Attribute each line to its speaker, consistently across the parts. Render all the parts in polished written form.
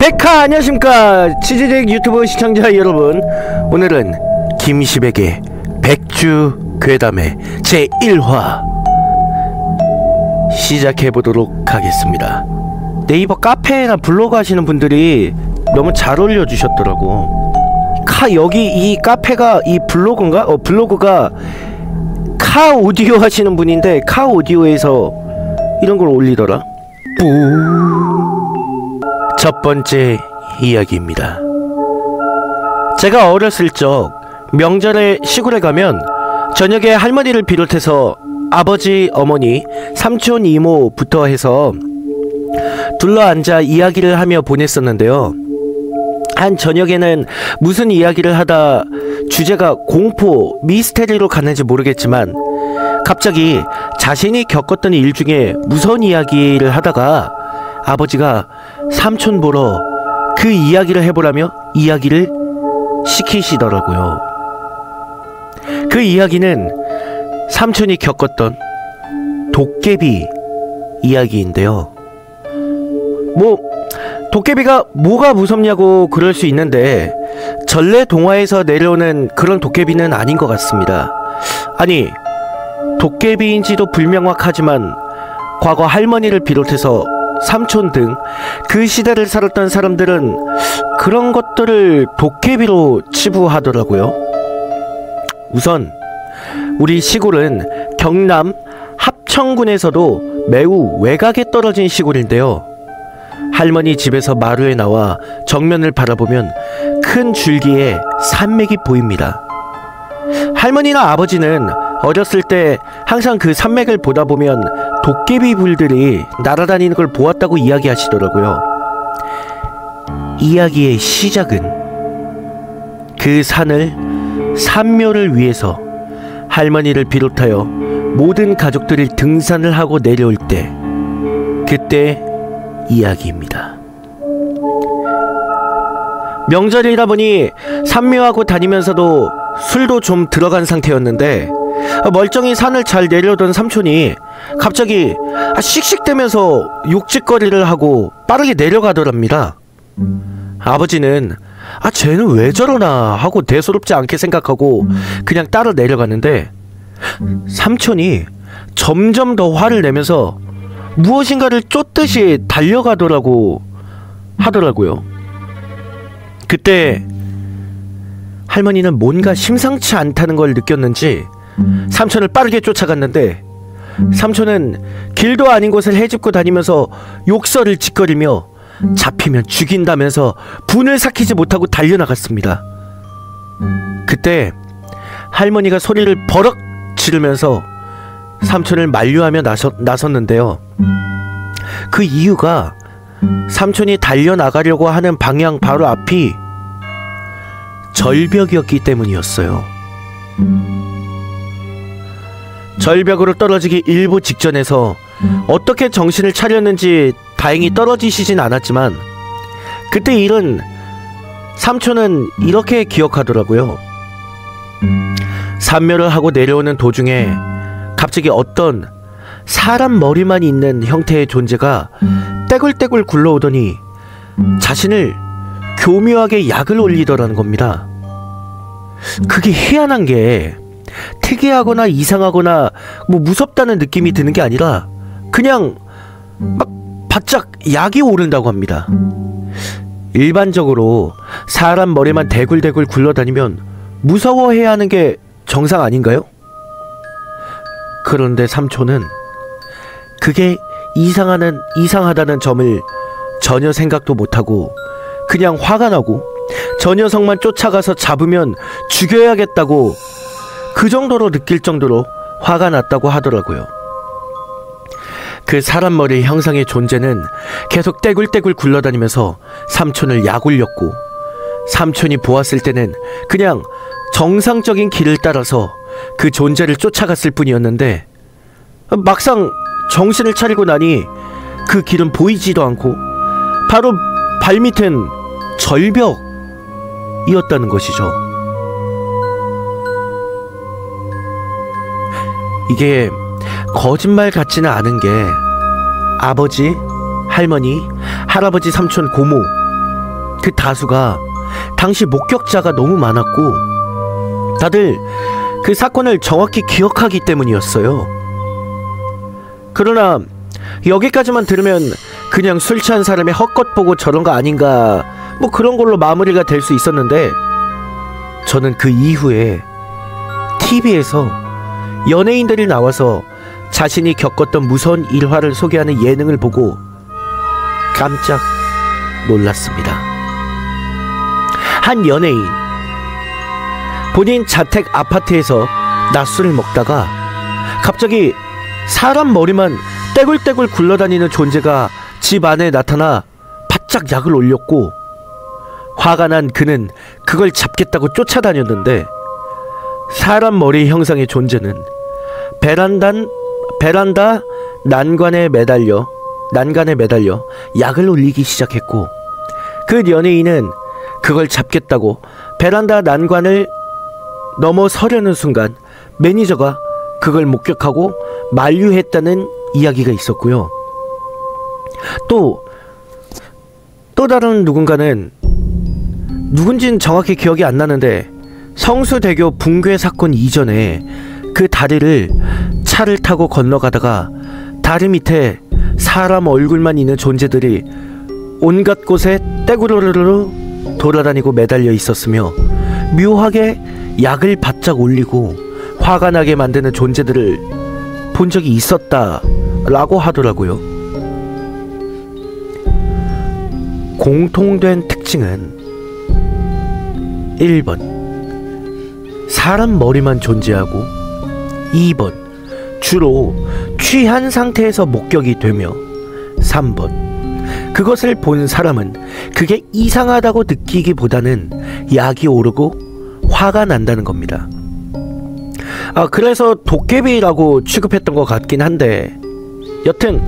Speaker 1: 안녕하십니까 치즈직 유튜브 시청자 여러분, 오늘은 김시백의 백주 괴담의 제1화 시작해보도록 하겠습니다. 네이버 카페나 블로그 하시는 분들이 너무 잘 올려주셨더라고. 여기 이 카페가 이 블로그인가? 블로그가 카 오디오 하시는 분인데 카 오디오에서 이런 걸 올리더라. 첫 번째 이야기입니다. 제가 어렸을 적 명절에 시골에 가면 저녁에 할머니를 비롯해서 아버지, 어머니, 삼촌, 이모부터 해서 둘러앉아 이야기를 하며 보냈었는데요. 한 저녁에는 무슨 이야기를 하다 주제가 공포, 미스테리로 갔는지 모르겠지만 갑자기 자신이 겪었던 일 중에 무서운 이야기를 하다가 아버지가 삼촌 보러 그 이야기를 해보라며 이야기를 시키시더라고요. 그 이야기는 삼촌이 겪었던 도깨비 이야기인데요. 도깨비가 뭐가 무섭냐고 그럴 수 있는데 전래 동화에서 내려오는 그런 도깨비는 아닌 것 같습니다. 아니, 도깨비인지도 불명확하지만 과거 할머니를 비롯해서 삼촌 등 그 시대를 살았던 사람들은 그런 것들을 도깨비로 치부하더라고요. 우선 우리 시골은 경남 합천군에서도 매우 외곽에 떨어진 시골인데요. 할머니 집에서 마루에 나와 정면을 바라보면 큰 줄기에 산맥이 보입니다. 할머니나 아버지는 어렸을 때 항상 그 산맥을 보다 보면 도깨비 불들이 날아다니는 걸 보았다고 이야기하시더라고요. 이야기의 시작은 그 산을 산묘를 위해서 할머니를 비롯하여 모든 가족들이 등산을 하고 내려올 때, 그때 이야기입니다. 명절이다 보니 산묘하고 다니면서도 술도 좀 들어간 상태였는데 멀쩡히 산을 잘 내려오던 삼촌이 갑자기 씩씩대면서 욕짓거리를 하고 빠르게 내려가더랍니다. 아버지는 쟤는 왜 저러나 하고 대수롭지 않게 생각하고 그냥 따라 내려갔는데 삼촌이 점점 더 화를 내면서 무엇인가를 쫓듯이 달려가더라고 하더라고요. 그때 할머니는 뭔가 심상치 않다는 걸 느꼈는지 삼촌을 빠르게 쫓아갔는데 삼촌은 길도 아닌 곳을 헤집고 다니면서 욕설을 짓거리며 잡히면 죽인다면서 분을 삭히지 못하고 달려나갔습니다. 그때 할머니가 소리를 버럭 지르면서 삼촌을 만류하며 나섰는데요. 그 이유가 삼촌이 달려나가려고 하는 방향 바로 앞이 절벽이었기 때문이었어요. 절벽으로 떨어지기 일보 직전에서 어떻게 정신을 차렸는지 다행히 떨어지시진 않았지만 그때 일은 삼촌은 이렇게 기억하더라고요. 산묘를 하고 내려오는 도중에 갑자기 어떤 사람 머리만 있는 형태의 존재가 떼굴떼굴 굴러오더니 자신을 교묘하게 약을 올리더라는 겁니다. 그게 희한한 게 특이하거나 이상하거나 무섭다는 느낌이 드는 게 아니라 그냥 막 바짝 약이 오른다고 합니다. 일반적으로 사람 머리만 대굴대굴 굴러다니면 무서워해야 하는 게 정상 아닌가요? 그런데 삼촌은 그게 이상하다는 점을 전혀 생각도 못하고 그냥 화가 나고 저 녀석만 쫓아가서 잡으면 죽여야겠다고 그 정도로 느낄 정도로 화가 났다고 하더라고요. 그 사람 머리 형상의 존재는 계속 떼굴떼굴 굴러다니면서 삼촌을 약올렸고 삼촌이 보았을 때는 그냥 정상적인 길을 따라서 그 존재를 쫓아갔을 뿐이었는데 막상 정신을 차리고 나니 그 길은 보이지도 않고 바로 발밑은 절벽이었다는 것이죠. 이게 거짓말 같지는 않은 게 아버지, 할머니, 할아버지, 삼촌, 고모 그 다수가 당시 목격자가 너무 많았고 다들 그 사건을 정확히 기억하기 때문이었어요. 그러나 여기까지만 들으면 그냥 술 취한 사람의 헛것 보고 저런 거 아닌가 뭐 그런 걸로 마무리가 될 수 있었는데 저는 그 이후에 TV에서 연예인들이 나와서 자신이 겪었던 무서운 일화를 소개하는 예능을 보고 깜짝 놀랐습니다. 한 연예인 본인 자택 아파트에서 낮술을 먹다가 갑자기 사람 머리만 떼굴떼굴 굴러다니는 존재가 집 안에 나타나 바짝 약을 올렸고 화가 난 그는 그걸 잡겠다고 쫓아다녔는데 사람 머리 형상의 존재는 베란다 난간에 매달려 약을 올리기 시작했고 그 연예인은 그걸 잡겠다고 베란다 난간을 넘어서려는 순간 매니저가 그걸 목격하고 만류했다는 이야기가 있었고요. 또 다른 누군가는 누군진 정확히 기억이 안 나는데 성수대교 붕괴 사건 이전에 그 다리를 차를 타고 건너가다가 다리 밑에 사람 얼굴만 있는 존재들이 온갖 곳에 떼구르르르 돌아다니고 매달려 있었으며 묘하게 약을 바짝 올리고 화가 나게 만드는 존재들을 본 적이 있었다라고 하더라고요. 공통된 특징은 1번 사람 머리만 존재하고 2번 주로 취한 상태에서 목격이 되며 3번 그것을 본 사람은 그게 이상하다고 느끼기보다는 약이 오르고 화가 난다는 겁니다. 그래서 도깨비라고 취급했던 것 같긴 한데 여튼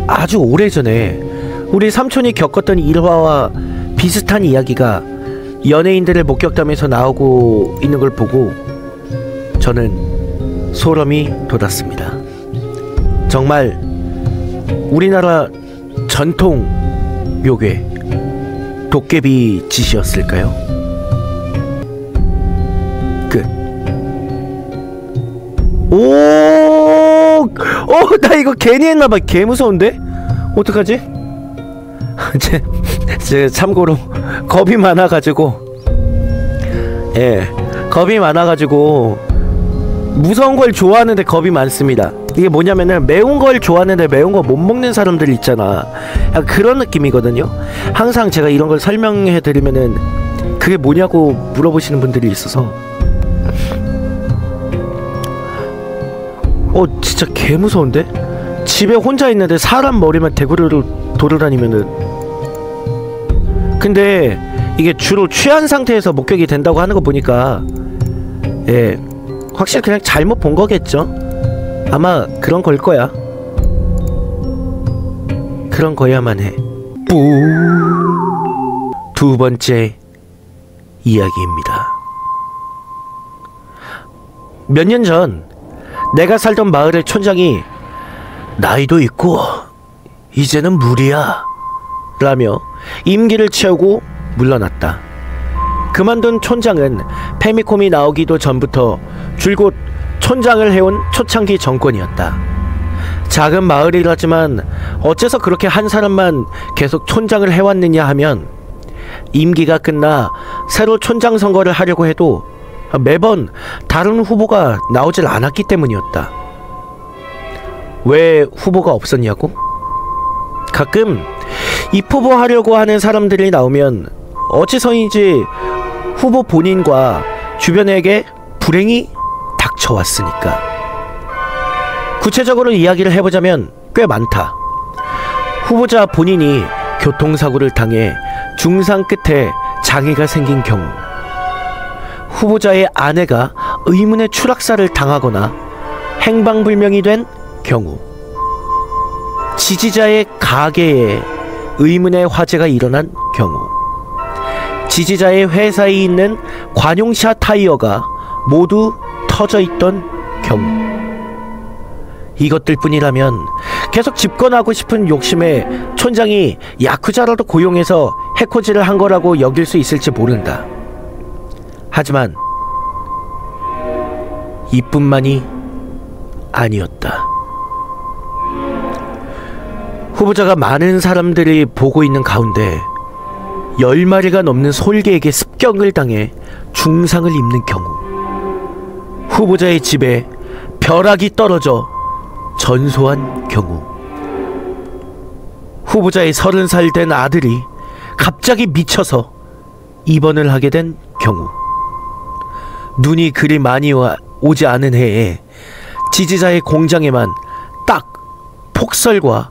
Speaker 1: 아주 오래전에 우리 삼촌이 겪었던 일화와 비슷한 이야기가 연예인들의 목격담에서 나오고 있는 걸 보고 저는 소름이 돋았습니다. 정말 우리나라 전통 묘괴 도깨비 짓이었을까요? 끝. 나 이거 괜히 했나봐. 개 무서운데? 어떡하지? 제 참고로 겁이 많아가지고 겁이 많아가지고 무서운 걸 좋아하는데 겁이 많습니다. 이게 뭐냐면은 매운 걸 좋아하는데 매운 거 못 먹는 사람들 있잖아. 약간 그런 느낌이거든요. 항상 제가 이런 걸 설명해 드리면은 그게 뭐냐고 물어보시는 분들이 있어서 진짜 개 무서운데? 집에 혼자 있는데 사람 머리만 대구르르 돌아다니면은 근데 이게 주로 취한 상태에서 목격이 된다고 하는 거 보니까 확실히 그냥 잘못 본 거겠죠? 아마 그런 걸 거야. 그런 거야만 해. 두 번째 이야기입니다. 몇 년 전 내가 살던 마을의 촌장이 나이도 있고 이제는 무리야 라며 임기를 채우고 물러났다. 그만둔 촌장은 페미콤이 나오기도 전부터 줄곧 촌장을 해온 초창기 정권이었다. 작은 마을이라지만 어째서 그렇게 한 사람만 계속 촌장을 해왔느냐 하면 임기가 끝나 새로 촌장 선거를 하려고 해도 매번 다른 후보가 나오질 않았기 때문이었다. 왜 후보가 없었냐고? 가끔 입후보하려고 하는 사람들이 나오면 어째서인지 후보 본인과 주변에게 불행이 닥쳐왔으니까. 구체적으로 이야기를 해보자면 꽤 많다. 후보자 본인이 교통사고를 당해 중상 끝에 장애가 생긴 경우, 후보자의 아내가 의문의 추락사를 당하거나 행방불명이 된 경우, 지지자의 가게에 의문의 화재가 일어난 경우, 지지자의 회사에 있는 관용차 타이어가 모두 터져 있던 경우, 이것들 뿐이라면 계속 집권하고 싶은 욕심에 촌장이 야쿠자라도 고용해서 해코지를 한 거라고 여길 수 있을지 모른다. 하지만 이뿐만이 아니었다. 후보자가 많은 사람들이 보고 있는 가운데 10마리가 넘는 솔개에게 습격을 당해 중상을 입는 경우, 후보자의 집에 벼락이 떨어져 전소한 경우, 후보자의 30살 된 아들이 갑자기 미쳐서 입원을 하게 된 경우, 눈이 그리 많이 오지 않은 해에 지지자의 공장에만 딱 폭설과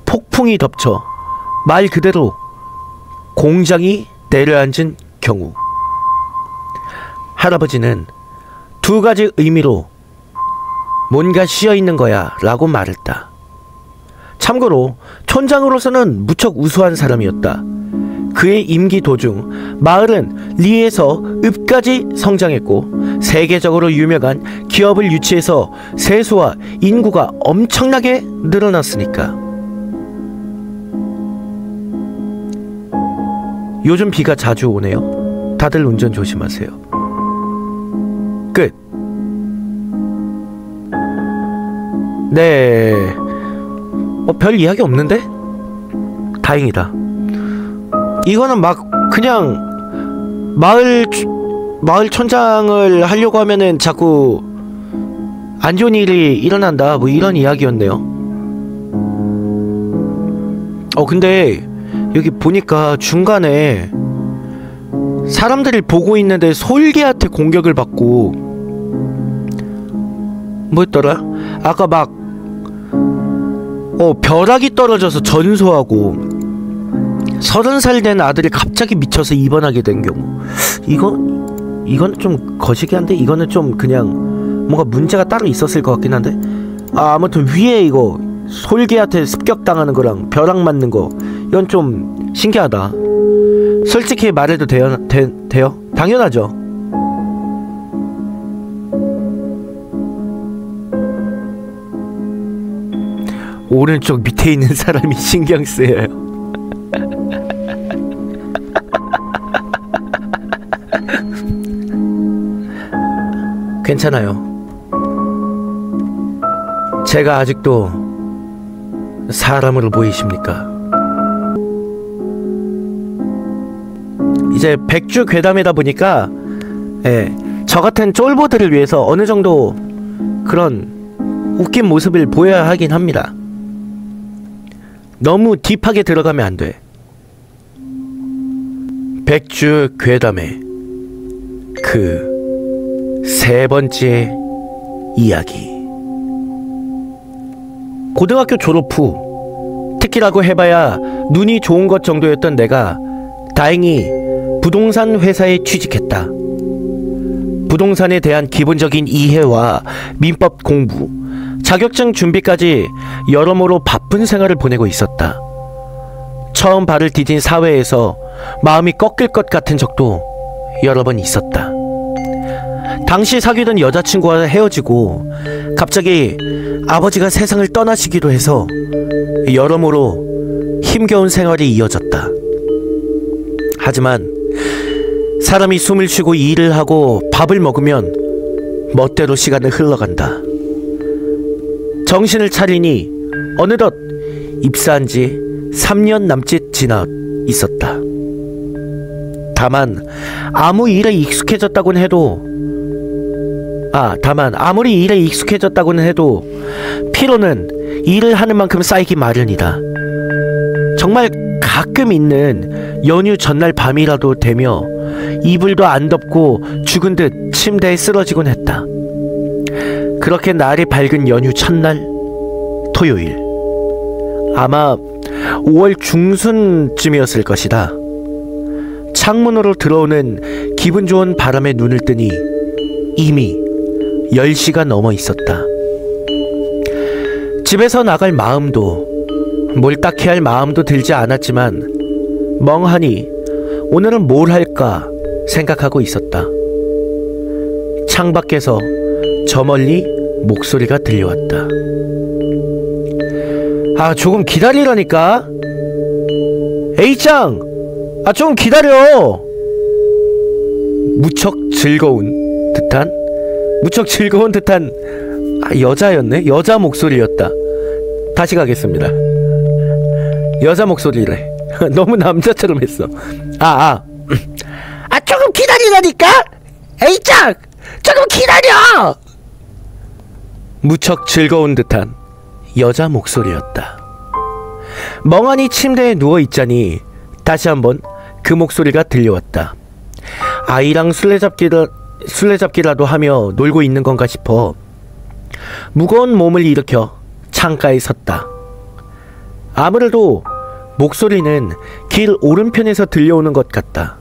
Speaker 1: 폭풍이 덮쳐 말 그대로 공장이 내려앉은 경우, 할아버지는 2가지 의미로 뭔가 쉬어있는 거야 라고 말했다. 참고로 촌장으로서는 무척 우수한 사람이었다. 그의 임기 도중 마을은 리에서 읍까지 성장했고 세계적으로 유명한 기업을 유치해서 세수와 인구가 엄청나게 늘어났으니까. 요즘 비가 자주 오네요. 다들 운전 조심하세요. 끝. 네, 별 이야기 없는데? 다행이다. 이거는 막 그냥 마을 촌장을 하려고 하면은 자꾸 안 좋은 일이 일어난다, 뭐 이런 이야기였네요. 근데 여기 보니까 중간에 사람들이 보고 있는데 솔개한테 공격을 받고, 뭐였더라? 아까 막 벼락이 떨어져서 전소하고 30살 된 아들이 갑자기 미쳐서 입원하게 된 경우, 이건 좀 거시기한데? 이거는 좀 그냥 뭔가 문제가 따로 있었을 것 같긴 한데, 아무튼 위에 이거 솔개한테 습격당하는 거랑 벼락 맞는 거, 이건 좀 신기하다. 솔직히 말해도 돼요? 당연하죠. 오른쪽 밑에 있는 사람이 신경 쓰여요. 괜찮아요. 제가 아직도 사람으로 보이십니까? 이제 백주 괴담이다 보니까 저 같은 쫄보들을 위해서 어느 정도 그런 웃긴 모습을 보여야 하긴 합니다. 너무 딥하게 들어가면 안 돼. 백주 괴담의 그 세 번째 이야기. 고등학교 졸업 후 특기라고 해봐야 눈이 좋은 것 정도였던 내가 다행히 부동산 회사에 취직했다. 부동산에 대한 기본적인 이해와 민법 공부, 자격증 준비까지 여러모로 바쁜 생활을 보내고 있었다. 처음 발을 디딘 사회에서 마음이 꺾일 것 같은 적도 여러 번 있었다. 당시 사귀던 여자친구와 헤어지고 갑자기 아버지가 세상을 떠나시기도 해서 여러모로 힘겨운 생활이 이어졌다. 하지만 사람이 숨을 쉬고 일을 하고 밥을 먹으면 멋대로 시간은 흘러간다. 정신을 차리니 어느덧 입사한 지 3년 남짓 지나 있었다. 다만 아무리 일에 익숙해졌다고는 해도 피로는 일을 하는 만큼 쌓이기 마련이다. 정말 가끔 있는 연휴 전날 밤이라도 되며 이불도 안 덮고 죽은 듯 침대에 쓰러지곤 했다. 그렇게 날이 밝은 연휴 첫날 토요일, 아마 5월 중순쯤이었을 것이다. 창문으로 들어오는 기분 좋은 바람에 눈을 뜨니 이미 10시가 넘어 있었다. 집에서 나갈 마음도, 뭘 딱히 할 마음도 들지 않았지만 멍하니 오늘은 뭘 할까 생각하고 있었다. 창밖에서 저 멀리 목소리가 들려왔다. 조금 기다리라니까. A짱! 아, 좀 기다려. 무척 즐거운 듯한 여자였네? 여자 목소리였다. 다시 가겠습니다. 여자 목소리래. 너무 남자처럼 했어. 조금 기다리라니까? 에이짱! 조금 기다려! 무척 즐거운 듯한 여자 목소리였다. 멍하니 침대에 누워있자니 다시 한번 그 목소리가 들려왔다. 아이랑 술래잡기라도 하며 놀고 있는 건가 싶어 무거운 몸을 일으켜 창가에 섰다. 아무래도 목소리는 길 오른편에서 들려오는 것 같다.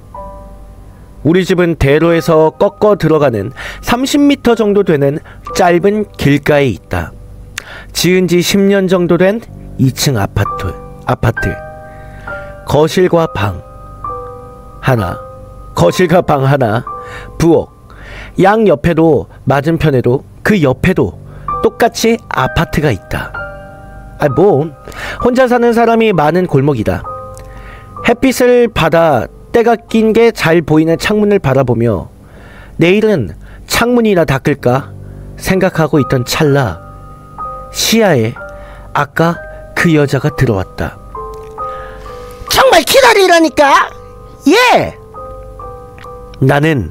Speaker 1: 우리 집은 대로에서 꺾어 들어가는 30m 정도 되는 짧은 길가에 있다. 지은 지 10년 정도 된 2층 아파트. 거실과 방 하나, 부엌, 양 옆에도 맞은편에도 그 옆에도 똑같이 아파트가 있다. 혼자 사는 사람이 많은 골목이다. 햇빛을 받아 때가 낀 게 잘 보이는 창문을 바라보며 내일은 창문이나 닦을까 생각하고 있던 찰나 시야에 아까 그 여자가 들어왔다. 정말 기다리라니까? 예! 나는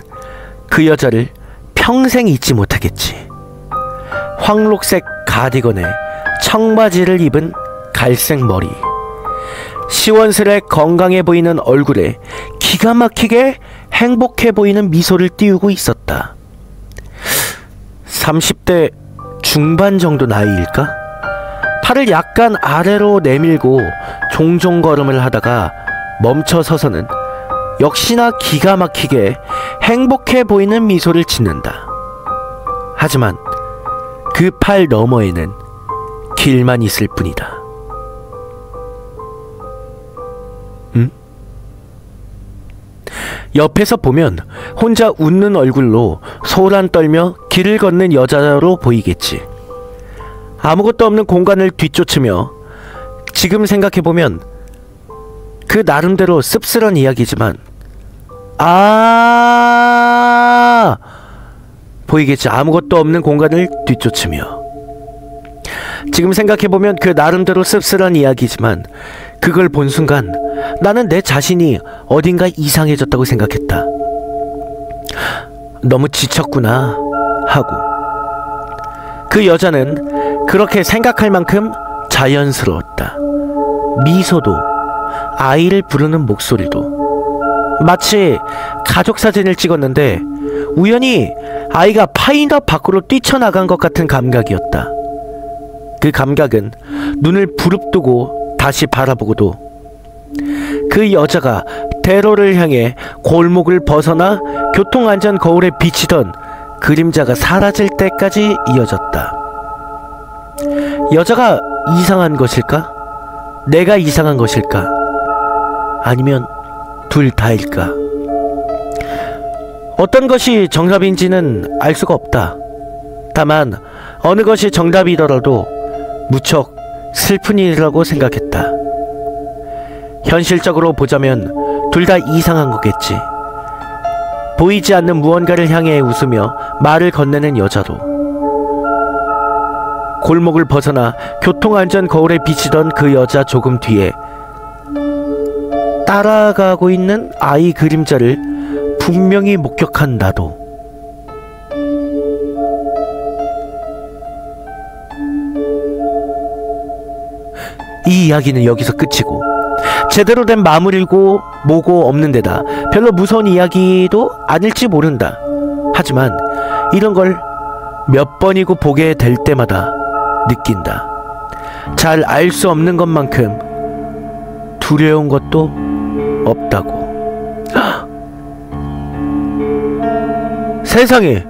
Speaker 1: 그 여자를 평생 잊지 못하겠지. 황록색 가디건에 청바지를 입은 갈색 머리, 시원스레 건강해 보이는 얼굴에 기가 막히게 행복해 보이는 미소를 띄우고 있었다. 30대 중반 정도 나이일까? 팔을 약간 아래로 내밀고 종종 걸음을 하다가 멈춰 서서는 역시나 기가 막히게 행복해 보이는 미소를 짓는다. 하지만 그 팔 너머에는 길만 있을 뿐이다. 옆에서 보면 혼자 웃는 얼굴로 소란 떨며 길을 걷는 여자로 보이겠지. 아무것도 없는 공간을 뒤쫓으며 지금 생각해보면 그 나름대로 씁쓸한 이야기지만 보이겠지. 아무것도 없는 공간을 뒤쫓으며 지금 생각해보면 그 나름대로 씁쓸한 이야기지만 그걸 본 순간 나는 내 자신이 어딘가 이상해졌다고 생각했다. 너무 지쳤구나 하고. 그 여자는 그렇게 생각할 만큼 자연스러웠다. 미소도 아이를 부르는 목소리도 마치 가족 사진을 찍었는데 우연히 아이가 파인더 밖으로 뛰쳐나간 것 같은 감각이었다. 그 감각은 눈을 부릅뜨고 다시 바라보고도 그 여자가 대로를 향해 골목을 벗어나 교통안전 거울에 비치던 그림자가 사라질 때까지 이어졌다. 여자가 이상한 것일까? 내가 이상한 것일까? 아니면 둘 다일까? 어떤 것이 정답인지는 알 수가 없다. 다만 어느 것이 정답이더라도 무척 슬픈 일이라고 생각했다. 현실적으로 보자면 둘 다 이상한 거겠지. 보이지 않는 무언가를 향해 웃으며 말을 건네는 여자도, 골목을 벗어나 교통안전 거울에 비치던 그 여자 조금 뒤에 따라가고 있는 아이 그림자를 분명히 목격한 나도. 이 이야기는 여기서 끝이고 제대로 된 마무리고 뭐고 없는 데다 별로 무서운 이야기도 아닐지 모른다. 하지만 이런 걸 몇 번이고 보게 될 때마다 느낀다. 잘 알 수 없는 것만큼 두려운 것도 없다고. 세상에,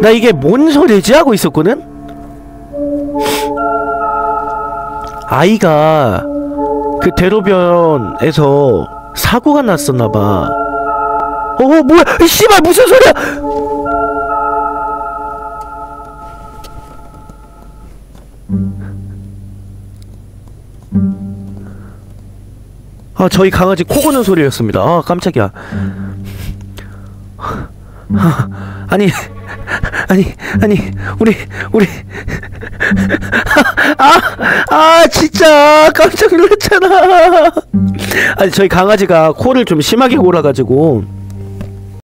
Speaker 1: 나 이게 뭔 소리지 하고 있었거든? 아이가 그 대로변에서 사고가 났었나봐. 뭐야, 씨발, 무슨 소리야! 아, 저희 강아지 코 고는 소리였습니다. 아, 깜짝이야. 아니 우리 진짜 깜짝 놀랐잖아. 아니 저희 강아지가 코를 좀 심하게 골아가지고